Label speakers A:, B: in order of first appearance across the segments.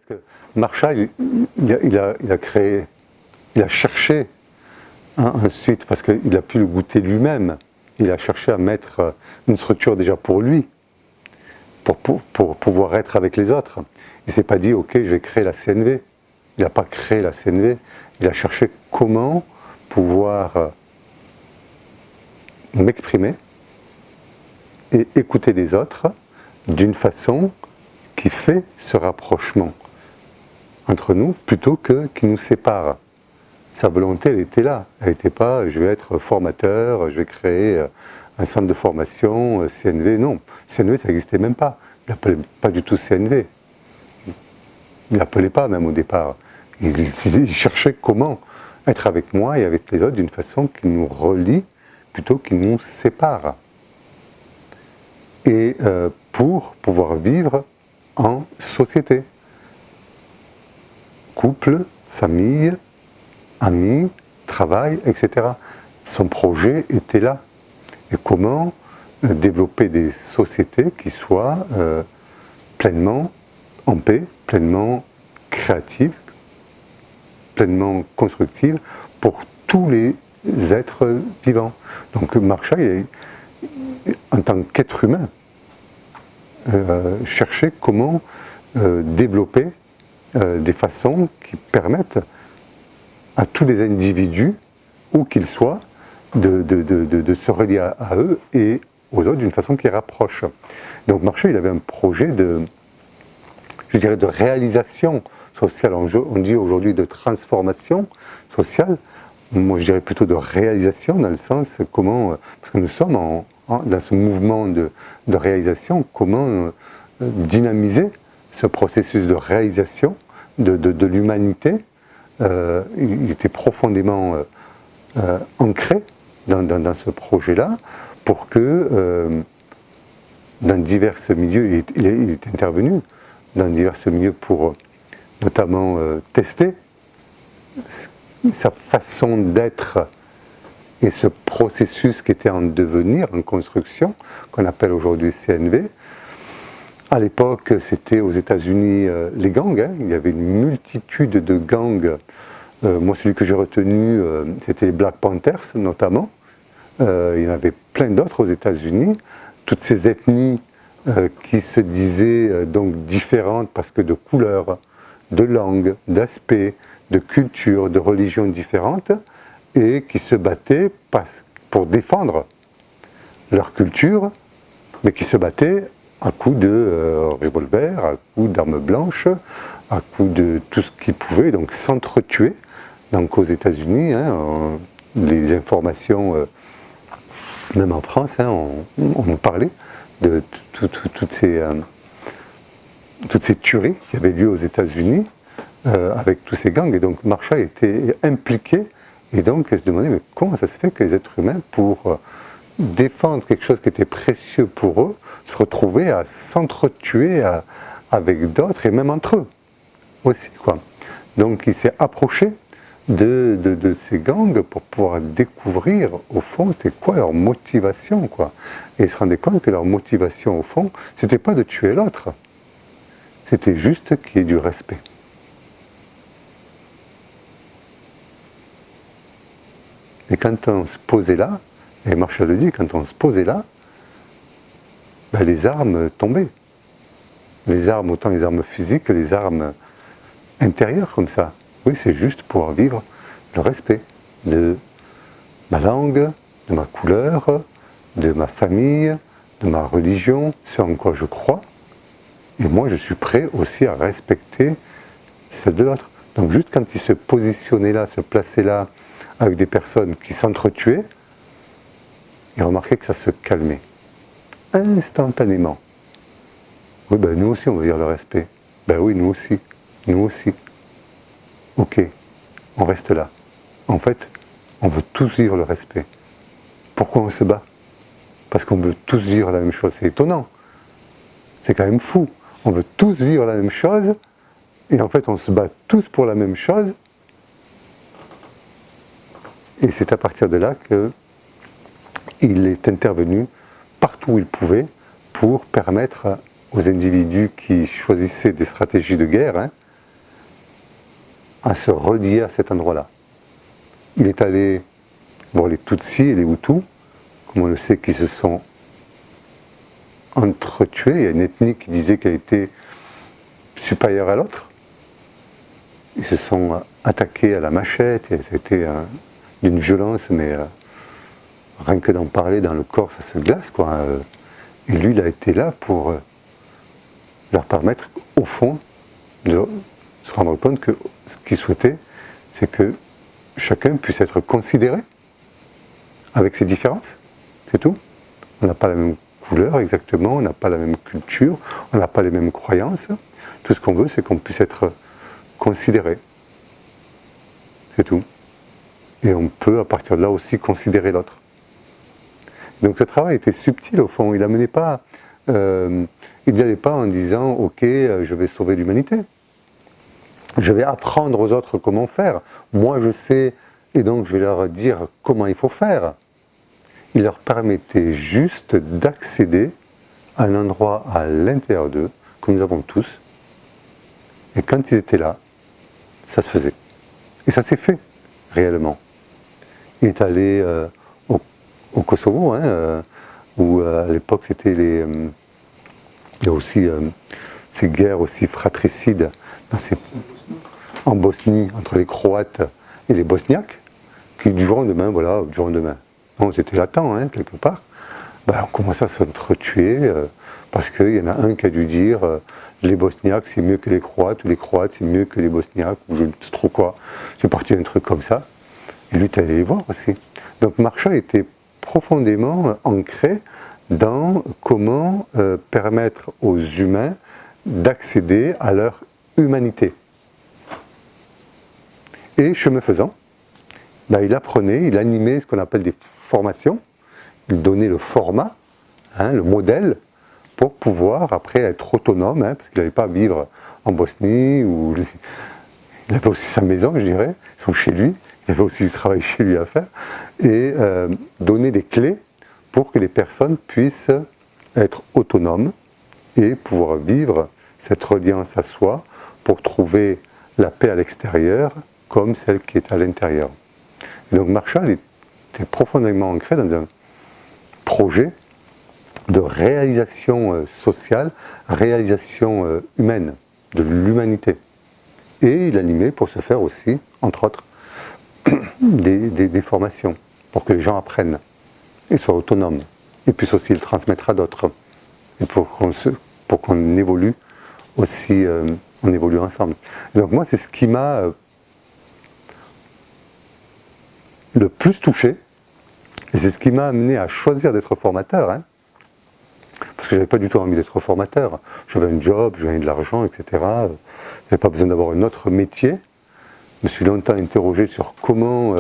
A: Parce que Marshall, il a cherché ensuite, parce qu'il a pu le goûter lui-même, il a cherché à mettre une structure déjà pour lui, pour pouvoir être avec les autres. Il ne s'est pas dit, ok, je vais créer la CNV. Il n'a pas créé la CNV, il a cherché comment pouvoir m'exprimer et écouter les autres d'une façon qui fait ce rapprochement entre nous plutôt que qui nous sépare. Sa volonté, elle était là. Elle n'était pas, je vais être formateur, je vais créer un centre de formation, CNV. Non, CNV, ça n'existait même pas. Il n'appelait pas du tout CNV. Il n'appelait pas même au départ. Il cherchait comment être avec moi et avec les autres d'une façon qui nous relie plutôt qui nous sépare. Et pour pouvoir vivre en société. Couple, famille, amis, travail, etc. Son projet était là. Et comment développer des sociétés qui soient pleinement en paix, pleinement créatives, pleinement constructives pour tous les êtres vivants. Donc Marshall, en tant qu'être humain, cherchait comment développer des façons qui permettent à tous les individus, où qu'ils soient, de se relier à eux et aux autres d'une façon qui rapproche. Donc Marshall, il avait un projet de réalisation sociale. On dit aujourd'hui de transformation sociale. Moi, je dirais plutôt de réalisation, dans le sens comment, parce que nous sommes dans ce mouvement de réalisation, comment dynamiser ce processus de réalisation de l'humanité. Il était profondément ancré dans ce projet-là, pour que dans divers milieux, il est intervenu dans divers milieux pour notamment tester sa façon d'être et ce processus qui était en devenir, en construction, qu'on appelle aujourd'hui CNV. À l'époque, c'était aux États-Unis les gangs, hein. Il y avait une multitude de gangs. Moi, celui que j'ai retenu, c'était les Black Panthers, notamment. Il y en avait plein d'autres aux États-Unis. Toutes ces ethnies qui se disaient donc différentes parce que de couleurs, de langue, d'aspect, de culture, de religions différentes, et qui se battaient pour défendre leur culture, mais qui se battaient à coups de revolver, à coups d'armes blanches, à coups de tout ce qu'ils pouvaient, donc s'entretuer. Donc aux États-Unis, hein, les informations, même en France, hein, on parlait de toutes ces tueries qui avaient lieu aux États-Unis avec tous ces gangs. Et donc Marshall était impliqué, et donc elle se demandait mais comment ça se fait que les êtres humains, pour défendre quelque chose qui était précieux pour eux, se retrouvaient à s'entretuer avec d'autres, et même entre eux aussi, quoi. Donc il s'est approché de ces gangs pour pouvoir découvrir au fond c'était quoi leur motivation, quoi. Et il se rendait compte que leur motivation au fond, c'était pas de tuer l'autre, c'était juste qu'il y ait du respect. Et quand on se posait là, et Marshall le dit, quand on se posait là, ben les armes tombaient. Les armes, autant les armes physiques que les armes intérieures comme ça. Oui, c'est juste pour vivre le respect de ma langue, de ma couleur, de ma famille, de ma religion, ce en quoi je crois. Et moi, je suis prêt aussi à respecter celle de l'autre. Donc juste quand il se positionnait là, se plaçait là, avec des personnes qui s'entretuaient, il remarquait que ça se calmait. Instantanément. Oui, ben nous aussi, on veut dire le respect. Ben oui, nous aussi. Nous aussi. Ok, on reste là. En fait, on veut tous vivre le respect. Pourquoi on se bat? Parce qu'on veut tous vivre la même chose. C'est étonnant. C'est quand même fou. On veut tous vivre la même chose, et en fait, on se bat tous pour la même chose. Et c'est à partir de là qu'il est intervenu partout où il pouvait pour permettre aux individus qui choisissaient des stratégies de guerre, hein, à se relier à cet endroit-là. Il est allé voir les Tutsis et les Hutus, comme on le sait, qui se sont entretués. Il y a une ethnie qui disait qu'elle était supérieure à l'autre. Ils se sont attaqués à la machette, et c'était d'une violence, mais rien que d'en parler dans le corps, ça se glace, quoi. Et lui, il a été là pour leur permettre, au fond, de se rendre compte que ce qu'il souhaitait, c'est que chacun puisse être considéré avec ses différences, c'est tout. On n'a pas la même couleur exactement, on n'a pas la même culture, on n'a pas les mêmes croyances. Tout ce qu'on veut, c'est qu'on puisse être considéré. C'est tout. Et on peut, à partir de là aussi, considérer l'autre. Donc ce travail était subtil, au fond. Il n'amenait pas... il n'y allait pas en disant « Ok, je vais sauver l'humanité. Je vais apprendre aux autres comment faire. Moi, je sais, et donc je vais leur dire comment il faut faire. » Il leur permettait juste d'accéder à un endroit à l'intérieur d'eux, que nous avons tous. Et quand ils étaient là, ça se faisait. Et ça s'est fait, réellement. Il est allé au Kosovo, hein, où à l'époque c'était les... il y a aussi ces guerres aussi fratricides en Bosnie, entre les Croates et les Bosniaques, qui du jour au lendemain, voilà, du jour au lendemain, bon, c'était latent, hein, quelque part, ben, on commençait à s'entretuer, parce qu'il y en a un qui a dû dire les Bosniaques c'est mieux que les Croates, ou les Croates c'est mieux que les Bosniaques, ou je ne sais trop quoi. C'est parti d'un truc comme ça. Et lui, tu allais les voir aussi. Donc Marshall était profondément ancré dans comment permettre aux humains d'accéder à leur humanité. Et chemin faisant, ben, il apprenait, il animait ce qu'on appelle des formations, il donnait le format, hein, le modèle, pour pouvoir après être autonome, hein, parce qu'il n'allait pas vivre en Bosnie, où il avait aussi sa maison, je dirais, son chez lui, il avait aussi du travail chez lui à faire, et donner des clés pour que les personnes puissent être autonomes et pouvoir vivre cette reliance à soi pour trouver la paix à l'extérieur comme celle qui est à l'intérieur. Donc Marshall était profondément ancré dans un projet de réalisation sociale, réalisation humaine, de l'humanité. Et il animait pour se faire aussi, entre autres, des formations, pour que les gens apprennent et soient autonomes, et puissent aussi le transmettre à d'autres, et pour qu'on évolue aussi, on évolue ensemble. Et donc moi, c'est ce qui m'a le plus touché, et c'est ce qui m'a amené à choisir d'être formateur, hein, parce que j'avais pas du tout envie d'être formateur. J'avais un job, je gagnais de l'argent, etc. J'avais pas besoin d'avoir un autre métier. Je me suis longtemps interrogé sur comment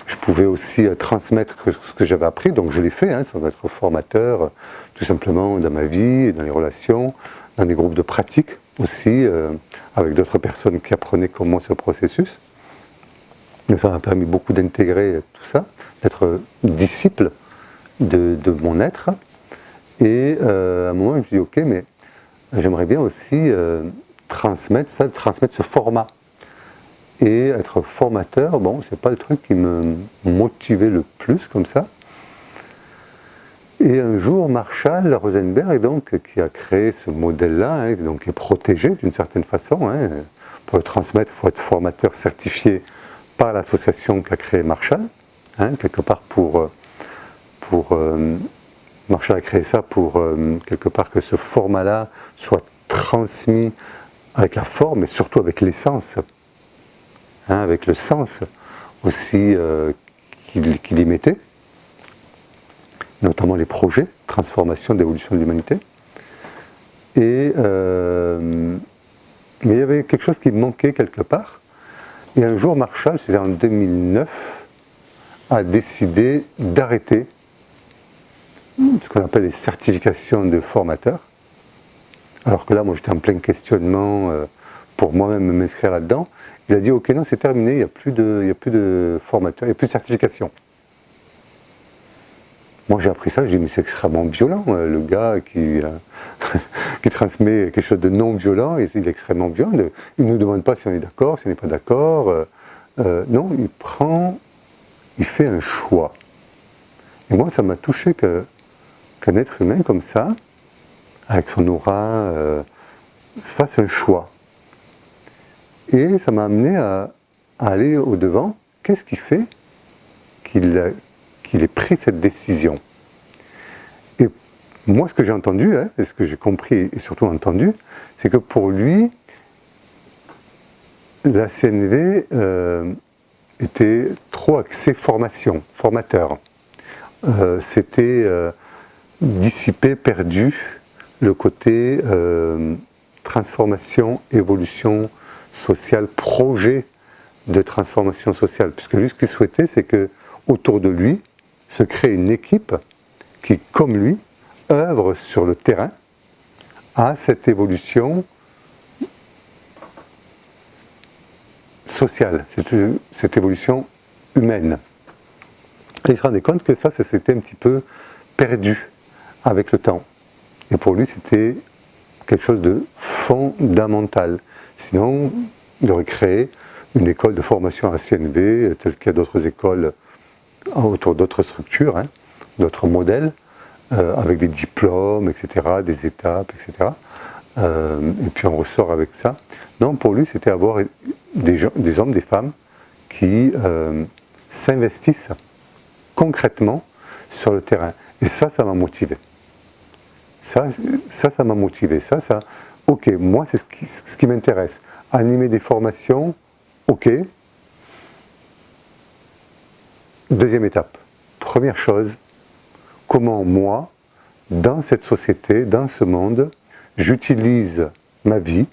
A: je pouvais aussi transmettre ce que j'avais appris, donc je l'ai fait, hein, sans être formateur, tout simplement dans ma vie, dans les relations, dans des groupes de pratique aussi, avec d'autres personnes qui apprenaient comment ce processus. Donc ça m'a permis beaucoup d'intégrer tout ça, d'être disciple de mon être. Et à un moment, je me suis dit, ok, mais j'aimerais bien aussi transmettre ce format. Et être formateur, bon, c'est pas le truc qui me motivait le plus comme ça. Et un jour, Marshall Rosenberg, donc, qui a créé ce modèle-là, hein, donc qui est protégé d'une certaine façon, hein, pour le transmettre, il faut être formateur certifié par l'association qu'a créé Marshall, hein, quelque part Marshall a créé ça pour quelque part que ce format-là soit transmis avec la forme et surtout avec l'essence, hein, avec le sens aussi qu'il y mettait, notamment les projets, transformation, d'évolution de l'humanité. Et mais il y avait quelque chose qui manquait quelque part. Et un jour, Marshall, c'était en 2009, a décidé d'arrêter ce qu'on appelle les certifications de formateurs. Alors que là, moi, j'étais en plein questionnement pour moi-même m'inscrire là-dedans. Il a dit, ok, non, c'est terminé, il n'y a plus de formateurs, il n'y a plus de certification. Moi, j'ai appris ça, j'ai dit, mais c'est extrêmement violent, le gars qui qu'il transmet quelque chose de non violent, et il est extrêmement violent. Il ne nous demande pas si on est d'accord, si on n'est pas d'accord. Non, il fait un choix. Et moi, ça m'a touché qu'un être humain comme ça, avec son aura, fasse un choix. Et ça m'a amené à aller au-devant. Qu'est-ce qui fait qu'il ait pris cette décision? Et moi, ce que j'ai entendu, et ce que j'ai compris et surtout entendu, c'est que pour lui, la CNV était trop axée formation, formateur. C'était dissipé, perdu, le côté transformation, évolution sociale, projet de transformation sociale. Puisque lui, ce qu'il souhaitait, c'est que autour de lui se crée une équipe qui, comme lui, œuvre sur le terrain à cette évolution sociale, cette évolution humaine. Et il se rendait compte que ça s'était un petit peu perdu avec le temps. Et pour lui, c'était quelque chose de fondamental. Sinon, il aurait créé une école de formation à CNV, telle qu'il y a d'autres écoles autour d'autres structures, d'autres modèles, avec des diplômes, etc., des étapes, etc. Et puis on ressort avec ça. Non, pour lui, c'était avoir des hommes, des femmes qui s'investissent concrètement sur le terrain. Et ça m'a motivé. Ça m'a motivé. Ok, moi, c'est ce qui m'intéresse. Animer des formations, ok. Deuxième étape. Première chose, comment moi, dans cette société, dans ce monde, j'utilise ma vie,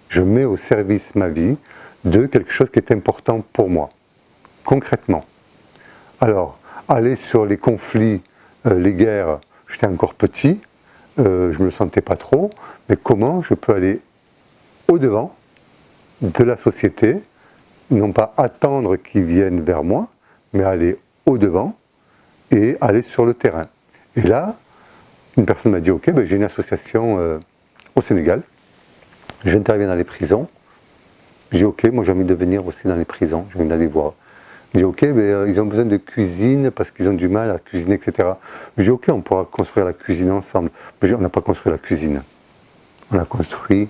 A: je mets au service ma vie de quelque chose qui est important pour moi, concrètement. Alors, aller sur les conflits, les guerres, j'étais encore petit, je ne me le sentais pas trop, mais comment je peux aller au-devant de la société, non pas attendre qu'ils viennent vers moi, mais aller au-devant et aller sur le terrain. Et là, une personne m'a dit, ok, j'ai une association au Sénégal, j'interviens dans les prisons. J'ai dit, ok, moi j'ai envie de venir aussi dans les prisons, j'ai envie d'aller voir. J'ai dit, ok, ils ont besoin de cuisine parce qu'ils ont du mal à cuisiner, etc. J'ai dit, ok, on pourra construire la cuisine ensemble. Mais on n'a pas construit la cuisine. On a construit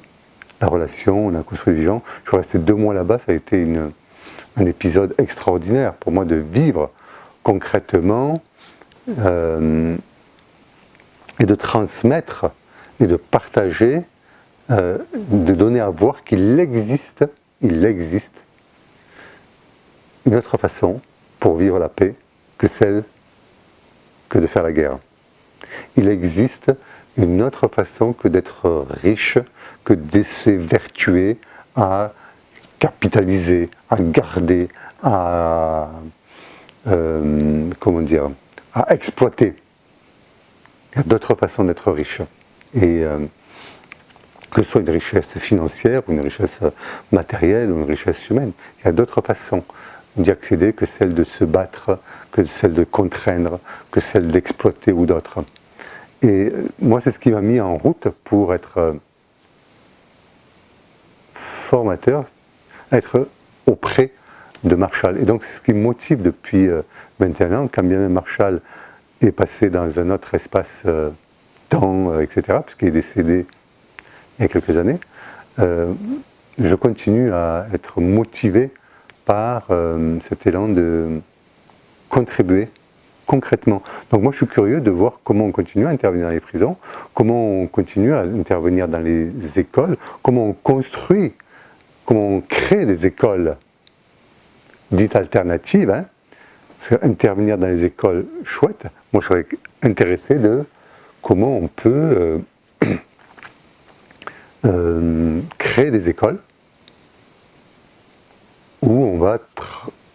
A: la relation, on a construit les gens. Je suis resté 2 mois là-bas, ça a été un épisode extraordinaire pour moi de vivre concrètement et de transmettre et de partager, de donner à voir qu'il existe une autre façon pour vivre la paix que celle que de faire la guerre. Il existe une autre façon que d'être riche, que de s'évertuer à capitaliser, à garder, à à exploiter. Il y a d'autres façons d'être riche. Et que ce soit une richesse financière, une richesse matérielle ou une richesse humaine, il y a d'autres façons d'y accéder que celle de se battre, que celle de contraindre, que celle d'exploiter ou d'autres. Et moi, c'est ce qui m'a mis en route pour être formateur, être auprès de Marshall. Et donc, c'est ce qui me motive depuis 21 ans, quand bien même Marshall est passé dans un autre espace-temps, etc., puisqu'il est décédé il y a quelques années, je continue à être motivé par cet élan de contribuer concrètement. Donc moi je suis curieux de voir comment on continue à intervenir dans les prisons, comment on continue à intervenir dans les écoles, comment on construit, comment on crée des écoles dites alternatives. Parce qu'intervenir dans les écoles, chouette. Moi je serais intéressé de comment on peut créer des écoles où on va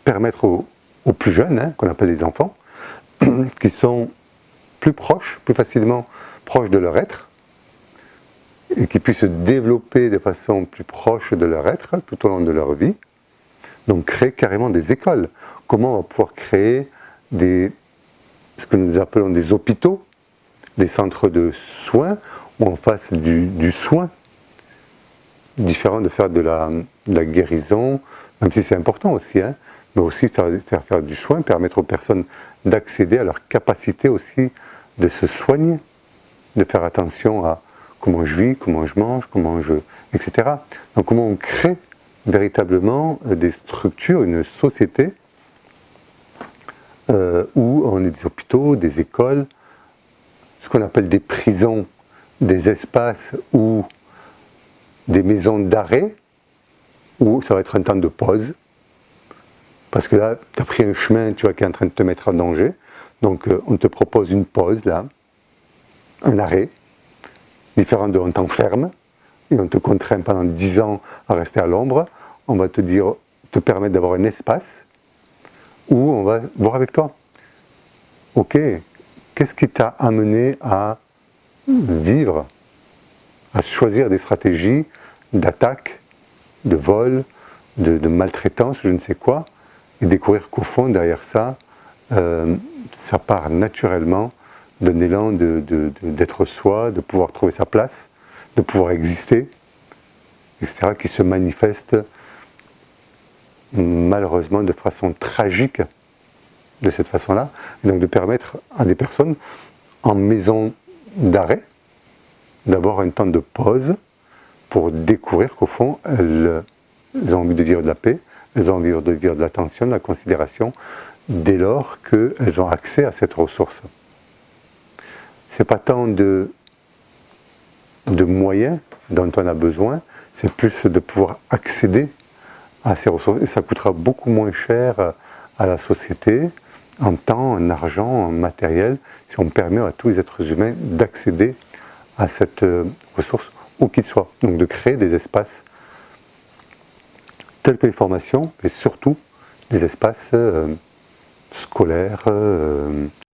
A: permettre aux plus jeunes, qu'on appelle les enfants, qui sont plus proches, plus facilement proches de leur être, et qui puissent se développer de façon plus proche de leur être tout au long de leur vie. Donc créer carrément des écoles. Comment on va pouvoir créer ce que nous appelons des hôpitaux, des centres de soins, où on fasse du soin, différent de faire de la guérison, même si c'est important aussi, hein, mais aussi faire du soin, permettre aux personnes d'accéder à leur capacité aussi de se soigner, de faire attention à comment je vis, comment je mange, etc. Donc comment on crée véritablement des structures, une société où on est des hôpitaux, des écoles, ce qu'on appelle des prisons, des espaces ou des maisons d'arrêt, où ça va être un temps de pause, parce que là, tu as pris un chemin, tu vois, qui est en train de te mettre en danger, donc on te propose une pause là, un arrêt, différent de on t'enferme, et on te contraint pendant 10 ans à rester à l'ombre, on va te permettre d'avoir un espace où on va voir avec toi. Ok, qu'est-ce qui t'a amené à vivre, à choisir des stratégies d'attaque, de vol, de maltraitance, je ne sais quoi, et découvrir qu'au fond, derrière ça, ça part naturellement d'un élan d'être soi, de pouvoir trouver sa place, de pouvoir exister, etc., qui se manifeste malheureusement de façon tragique de cette façon-là, et donc de permettre à des personnes en maison d'arrêt d'avoir un temps de pause pour découvrir qu'au fond, elles ont envie de vivre de la paix, elles ont envie de vivre de l'attention, de la considération, dès lors qu'elles ont accès à cette ressource. C'est pas tant de moyens dont on a besoin, c'est plus de pouvoir accéder à ces ressources. Et ça coûtera beaucoup moins cher à la société, en temps, en argent, en matériel, si on permet à tous les êtres humains d'accéder à cette ressource, où qu'il soit. Donc de créer des espaces tels que les formations, mais surtout des espaces scolaires,